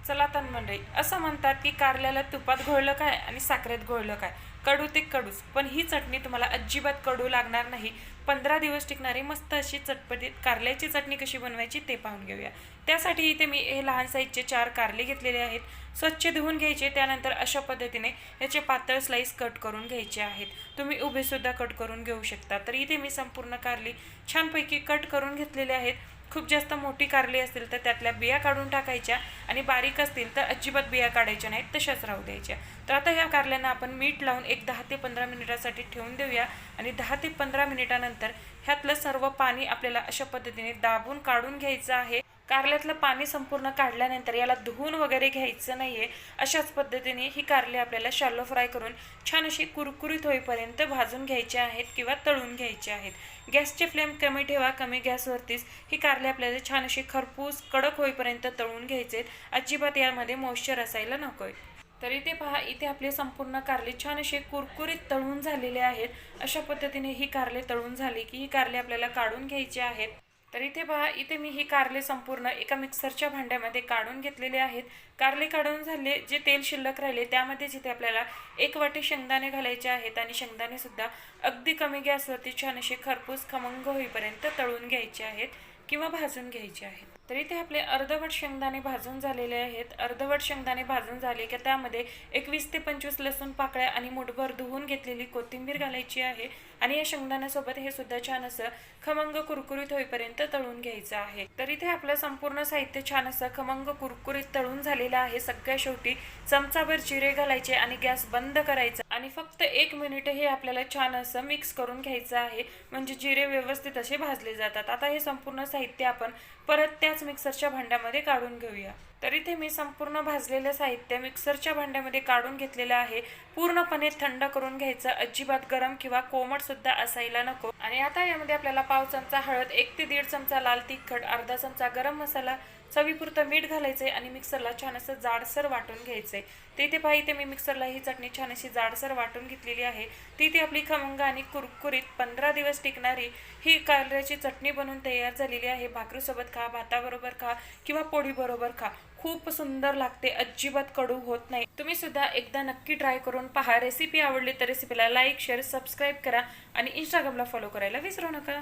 चला तर मंडळी, असं म्हणतात की कारल्याला तुपात घोळलं काय आणि साखरेत घोळलं काय, कडू ते कडूच. पण ही चटणी तुम्हाला अजिबात कडू लागणार नाही. 15 दिवस टिकणारी मस्त अशी चटपटीत कारल्याची चटणी कशी बनवायची ते पाहून घेऊया. त्यासाठी इथे मी हे लहान साईजचे 4 कारले घेतलेले आहेत. स्वच्छ धुवून घ्यायचे. त्यानंतर अशा पद्धतीने याचे पातळ स्लाईस कट करून घ्यायचे आहेत. तुम्ही उभे सुद्धा कट करून घेऊ शकता. तर इथे मी संपूर्ण कारली छानपैकी कट करून घेतलेले आहेत. खूप जास्त मोठी कारली असतील तर त्यातल्या बिया काढून टाकायच्या आणि बारीक असतील तर अजिबात बिया काढायच्या नाहीत, तशाच राहू द्यायच्या. तर आता ह्या कारल्यांना आपण मीठ लावून एक 10 ते 15 मिनिटासाठी ठेवून देऊया आणि 10 ते 15 मिनिटानंतर ह्यातलं सर्व पाणी आपल्याला अशा पद्धतीने दाबून काढून घ्यायचं आहे. कारल्यातलं पाणी संपूर्ण काढल्यानंतर याला धुवून वगैरे घ्यायचं नाहीये. अशाच पद्धतीने ही कारली आपल्याला शॅलो फ्राय करून छान अशी कुरकुरीत होईपर्यंत भाजून घ्यायचे आहेत किंवा तळून घ्यायचे आहेत. गॅसची फ्लेम कमी ठेवा. कमी गॅसवरतीच ही कारली आपल्याला छान अशी खरपूस कडक होईपर्यंत तळून घ्यायचे. अजिबात यामध्ये मॉइश्चर असायला नकोय. तर इथे पहा, इथे आपले संपूर्ण कारले छान असे कुरकुरीत तळून झालेले आहेत. अशा पद्धतीने ही कारले तळून झाली की ही कारले आपल्याला काढून घ्यायची आहेत. तर इथे पहा, इथे मी ही कारले संपूर्ण एका मिक्सरच्या भांड्यामध्ये काढून घेतलेले आहेत. कारले काढून झाले, जे तेल शिल्लक राहिले त्यामध्येच इथे आपल्याला 1 वाटी शेंगदाणे घालायचे आहेत आणि शेंगदाणे सुद्धा अगदी कमी गॅसवरती छान असे खरपूस खमंग होईपर्यंत तळून घ्यायचे आहेत किंवा भाजून घ्यायचे आहेत. तर इथे आपले अर्धवट शेंगदाणे भाजून झालेले आहेत. अर्धवट शेंगदाणे भाजून झाले की त्यामध्ये एक 20 ते 25 लसूण पाकळ्या आणि मुठभर धुवून घेतलेली कोथिंबीर घालायची आहे आणि या शेंगदाण्यासोबत हे सुद्धा छान असं खमंग कुरकुरीत होईपर्यंत तळून घ्यायचं आहे. तर इथे आपलं संपूर्ण साहित्य छान असं खमंग कुरकुरीत तळून झालेलं आहे. सगळ्या शेवटी चमचाभर जिरे घालायचे आणि गॅस बंद करायचा आणि फक्त 1 मिनिट हे आपल्याला छान असं मिक्स करून घ्यायचं आहे, म्हणजे जिरे व्यवस्थित असे भाजले जातात. आता हे संपूर्ण साहित्य आपण परत त्याच मिक्सरच्या भांड्यामध्ये काढून घेऊया. तर इथे मी संपूर्ण भाजलेलं साहित्य मिक्सरच्या भांड्यामध्ये काढून घेतलेलं आहे. पूर्णपणे थंड करून घ्यायचं, अजिबात गरम किंवा कोमट सुद्धा असायला नको. आणि आता यामध्ये आपल्याला पाव चमचा हळद, 1 ते 1.5 चमचा लाल तिखट, अर्धा चमचा गरम मसाला, चवीपुरतं मीठ घालायचंय आणि मिक्सरला छान असं जाडसर वाटून घ्यायचंय. तर इथे पहा, इथे मी मिक्सरला ही चटणी छान अशी जाडसर वाटून घेतलेली आहे. तिथे आपली खमंग आणि कुरकुरीत 15 दिवस टिकणारी ही कारल्याची चटणी बनवून तयार झालेली आहे. भाकरीसोबत खा, भाताबरोबर खा किंवा पोळीबरोबर खा, खूप सुंदर लागते. अजिबात कडू होत नाही. तुम्ही सुद्धा एकदा नक्की ट्राय करून पहा. रेसिपी आवडली तर रेसिपीला लाईक, शेअर, सबस्क्राईब करा आणि इंस्टाग्रामला फॉलो करायला विसरू नका.